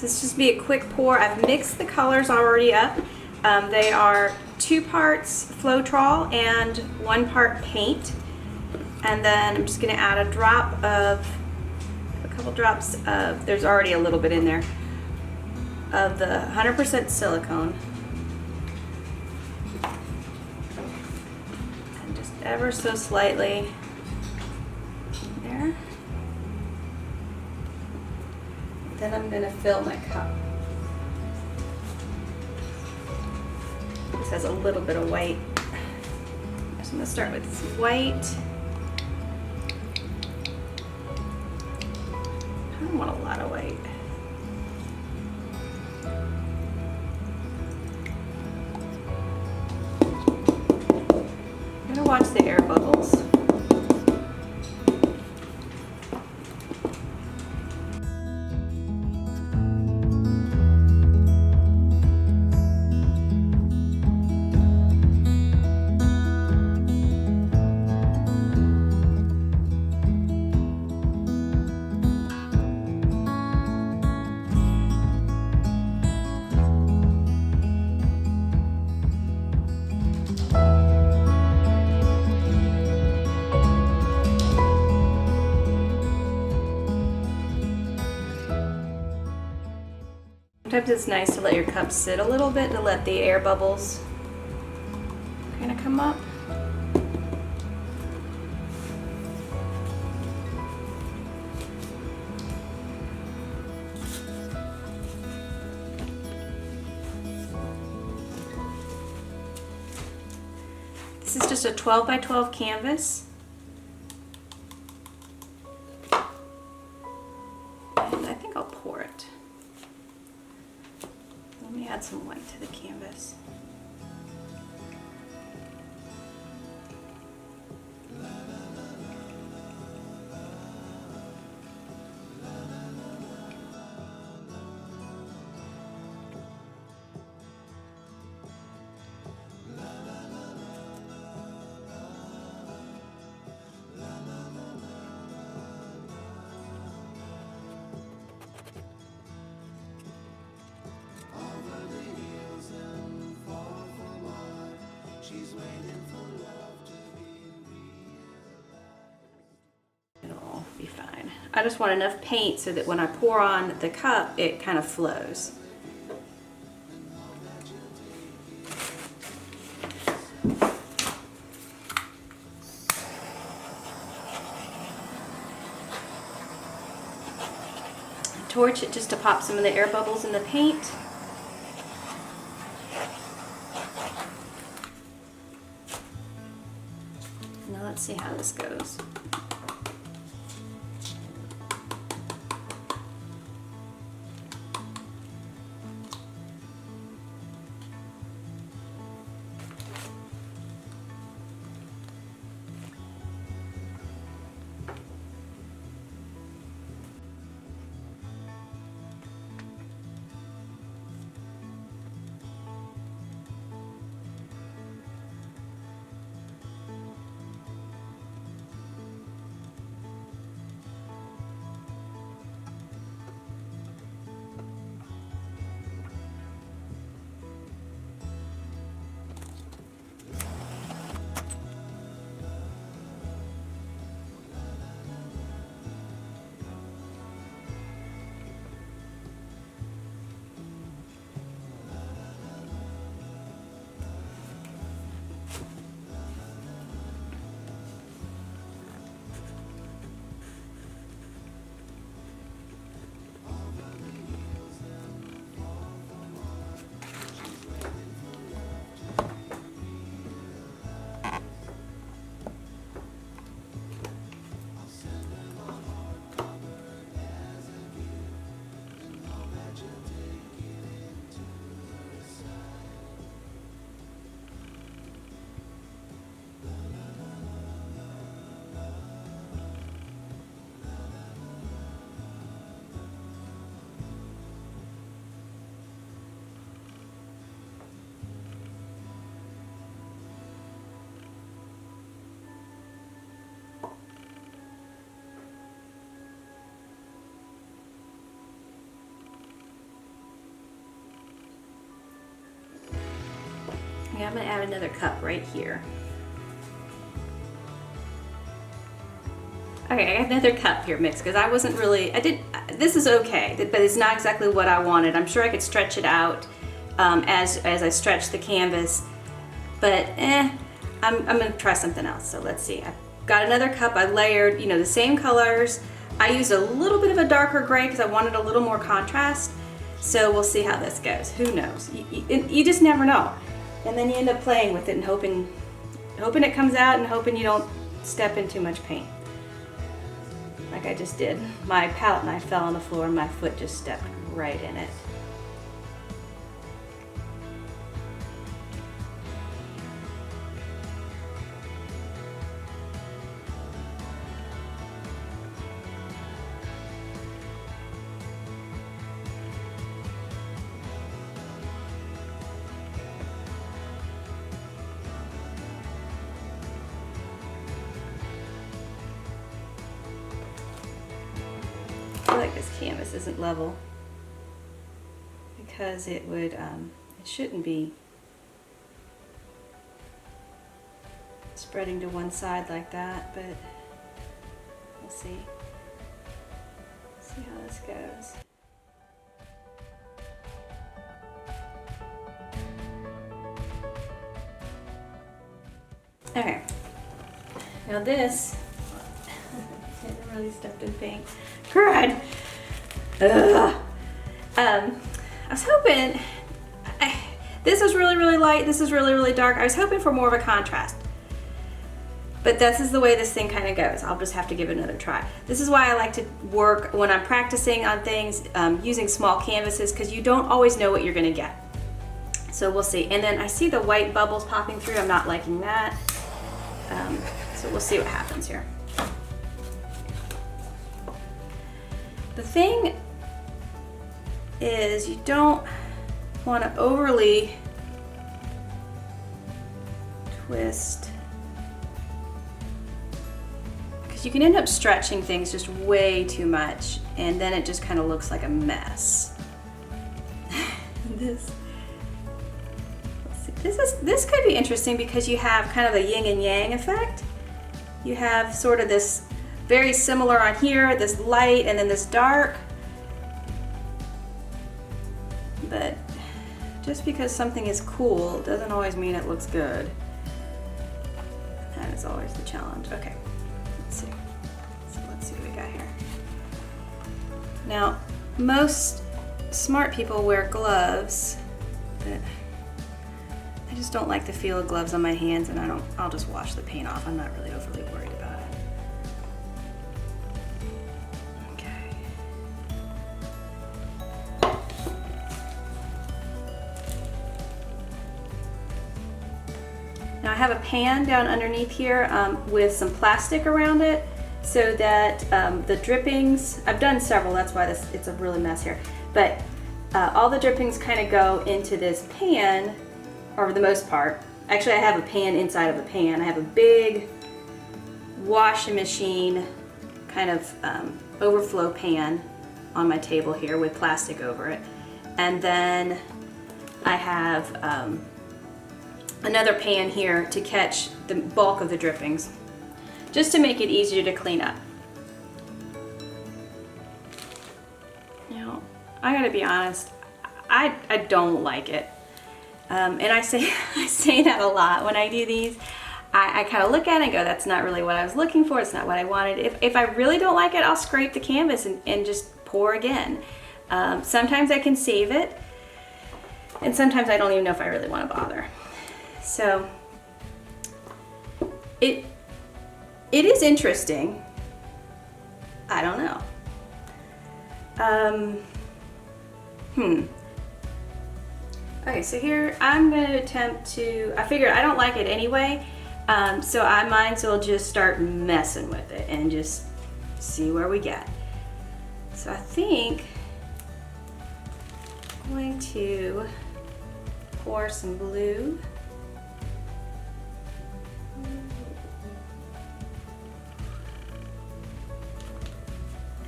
this just be a quick pour. I've mixed the colors already up. They are 2 parts Floetrol and 1 part paint. And then I'm just gonna add a couple drops of, there's already a little bit in there, of the 100% silicone. And just ever so slightly there. Then I'm gonna fill my cup. This has a little bit of white. So I'm gonna start with some white. I don't want a lot of white. I'm gonna watch the air bubbles. Sometimes it's nice to let your cup sit a little bit to let the air bubbles kind of come up. This is just a 12 by 12 canvas. And I think I'll pour it. Let me add some white to the canvas. It'll be fine. I just want enough paint so that when I pour on the cup, it kind of flows. Torch it just to pop some of the air bubbles in the paint. Now let's see how this goes. Okay, I'm gonna add another cup right here. Okay, I got another cup here mixed because I wasn't really, this is okay, but it's not exactly what I wanted. I'm sure I could stretch it out as I stretch the canvas, but I'm gonna try something else. So let's see, I've got another cup. I layered, you know, the same colors. I used a little bit of a darker gray because I wanted a little more contrast. So we'll see how this goes. Who knows? You just never know. And then you end up playing with it and hoping it comes out and hoping you don't step in too much paint. Like I just did. My palette knife fell on the floor and my foot just stepped right in it. I feel like this canvas isn't level because it shouldn't be spreading to one side like that, but we'll see. See how this goes. Okay, now this, I really stepped in paint. Crud. Ugh. I was hoping, this is really, really light, this is really, really dark. I was hoping for more of a contrast. But this is the way this thing kind of goes. I'll just have to give it another try. This is why I like to work when I'm practicing on things using small canvases, because you don't always know what you're gonna get. So we'll see. And then I see the white bubbles popping through. I'm not liking that. So we'll see what happens here. The thing is, you don't want to overly twist, because you can end up stretching things just way too much and then it just kind of looks like a mess. This could be interesting because you have kind of a yin and yang effect. You have sort of this very similar on here, this light and then this dark. But just because something is cool doesn't always mean it looks good. That is always the challenge. Okay, let's see. So let's see what we got here. Now, most smart people wear gloves, but I just don't like the feel of gloves on my hands, and I'll just wash the paint off. I'm not really overly worried about it. Okay. Now I have a pan down underneath here with some plastic around it so that the drippings, I've done several, that's why it's a really mess here, but all the drippings kind of go into this pan, or for the most part. Actually, I have a pan inside of a pan. I have a big washing machine kind of overflow pan on my table here with plastic over it. And then I have another pan here to catch the bulk of the drippings, just to make it easier to clean up. Now, I gotta be honest, I don't like it. And I say that a lot when I do these. I kind of look at it and go, that's not really what I was looking for, it's not what I wanted. If I really don't like it, I'll scrape the canvas and just pour again. Sometimes I can save it, and sometimes I don't even know if I really want to bother. So it is interesting. I don't know. Okay, so here I'm going to attempt to, I figured I don't like it anyway, so I might as well just start messing with it and just see where we get. So I think I'm going to pour some blue.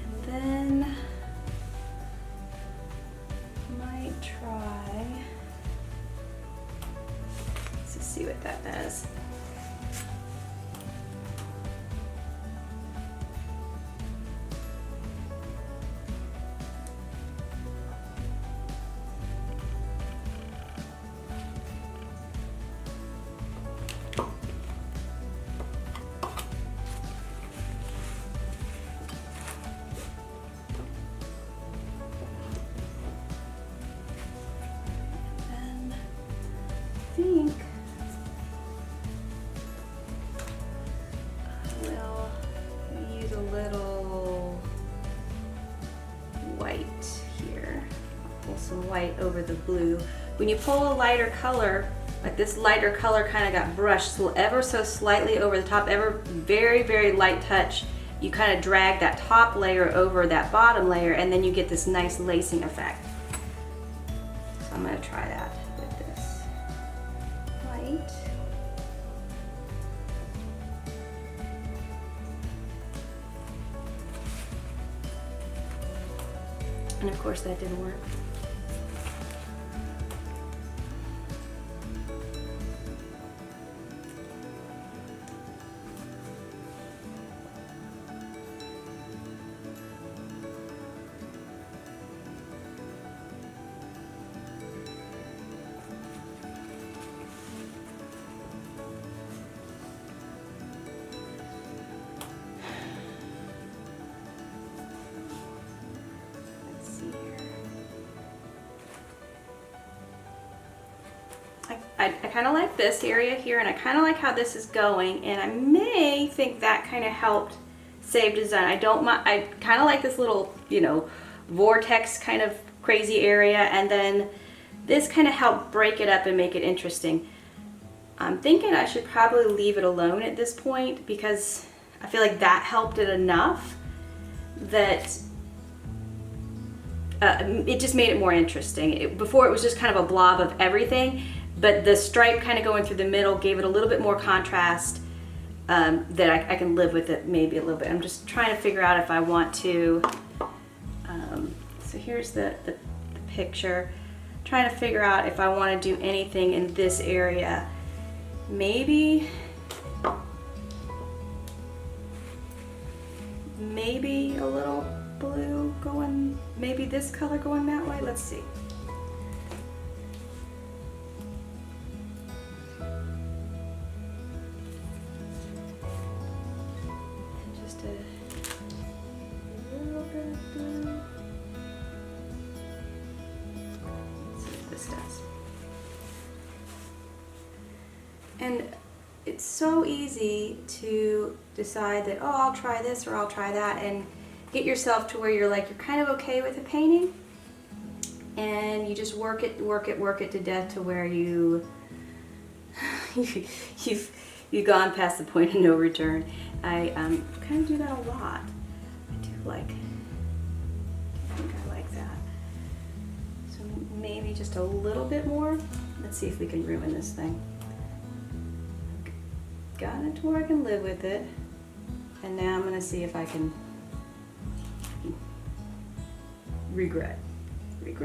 And then I might try see what that does. I think I will use a little white here. I'll pull some white over the blue. When you pull a lighter color, like this lighter color kind of got brushed so ever so slightly over the top, very, very light touch, you kind of drag that top layer over that bottom layer and then you get this nice lacing effect. So I'm going to try that with this white. And of course that didn't work. I kind of like this area here, and I kind of like how this is going, and I may think that kind of helped save design. I don't mind, I kind of like this little, you know, vortex kind of crazy area, and then this kind of helped break it up and make it interesting. I'm thinking I should probably leave it alone at this point because I feel like that helped it enough that it just made it more interesting. Before it was just kind of a blob of everything, but the stripe kind of going through the middle gave it a little bit more contrast that I can live with it maybe a little bit. I'm just trying to figure out if I want to, so here's the picture. Trying to figure out if I want to do anything in this area. Maybe a little blue going, maybe this color going that way. Let's see. Just a little bit of blue. Let's see what this does. And it's so easy to decide that, oh, I'll try this or I'll try that, and get yourself to where you're like, you're kind of okay with a painting, and you just work it to death to where you've gone past the point of no return. I kind of do that a lot. I think I like that. So maybe just a little bit more. Let's see if we can ruin this thing. Got it to where I can live with it, and now I'm going to see if I can regret. Okay.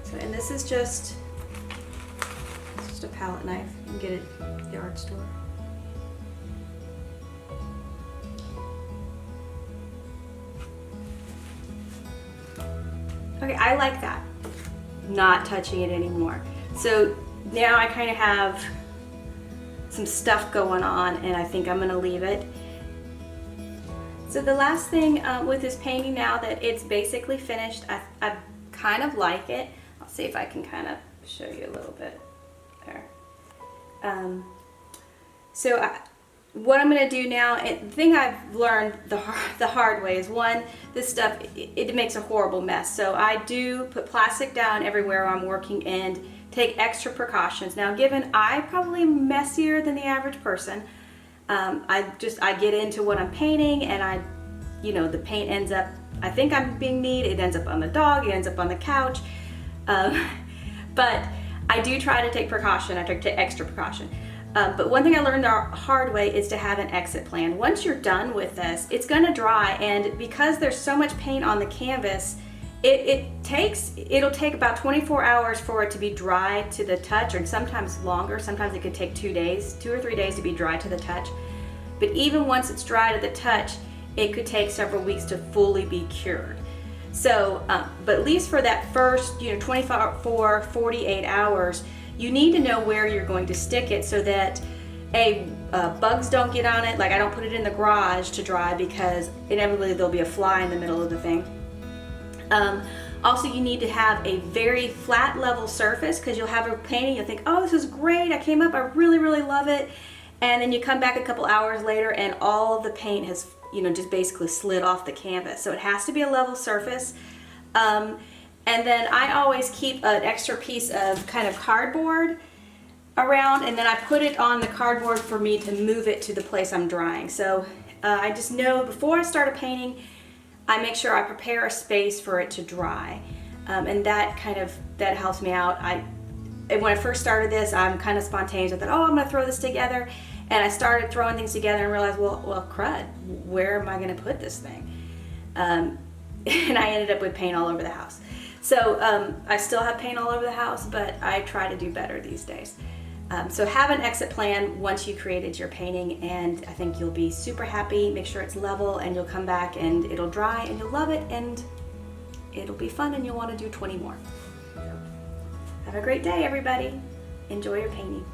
So, and this is just a palette knife. You can get it at the art store. Okay, I like that. Not touching it anymore. So now I kind of have some stuff going on, and I think I'm going to leave it. So the last thing with this painting, now that it's basically finished, I kind of like it. I'll see if I can kind of show you a little bit there. What I'm going to do now, and the thing I've learned the hard way is, one, this stuff, it makes a horrible mess. So I do put plastic down everywhere I'm working and take extra precautions. Now, given I'm probably messier than the average person, I get into what I'm painting, and the paint ends up, I think I'm being neat, it ends up on the dog, it ends up on the couch. But I do try to take precaution, I try to take extra precaution. But one thing I learned the hard way is to have an exit plan. Once you're done with this, it's gonna dry, and because there's so much paint on the canvas, It'll take about 24 hours for it to be dry to the touch, or sometimes longer. Sometimes it could take 2 days, 2 or 3 days to be dry to the touch. But even once it's dry to the touch, it could take several weeks to fully be cured. So, but at least for that first, 24, 48 hours, you need to know where you're going to stick it so that bugs don't get on it. Like, I don't put it in the garage to dry because inevitably there'll be a fly in the middle of the thing. Also, you need to have a very flat, level surface, because you'll have a painting, you'll think, oh, this is great, I came up, I really, really love it. And then you come back a couple hours later and all of the paint has, just basically slid off the canvas. So it has to be a level surface. And then I always keep an extra piece of kind of cardboard around, and then I put it on the cardboard for me to move it to the place I'm drying. So I just know before I start a painting, I make sure I prepare a space for it to dry, and that helps me out. And when I first started this, I'm kind of spontaneous. I thought, oh, I'm going to throw this together, and I started throwing things together and realized, well, crud, where am I going to put this thing? And I ended up with paint all over the house. So I still have paint all over the house, but I try to do better these days. So have an exit plan once you created your painting, and I think you'll be super happy. Make sure it's level, and you'll come back and it'll dry and you'll love it, and it'll be fun, and you'll want to do 20 more. So have a great day, everybody. Enjoy your painting.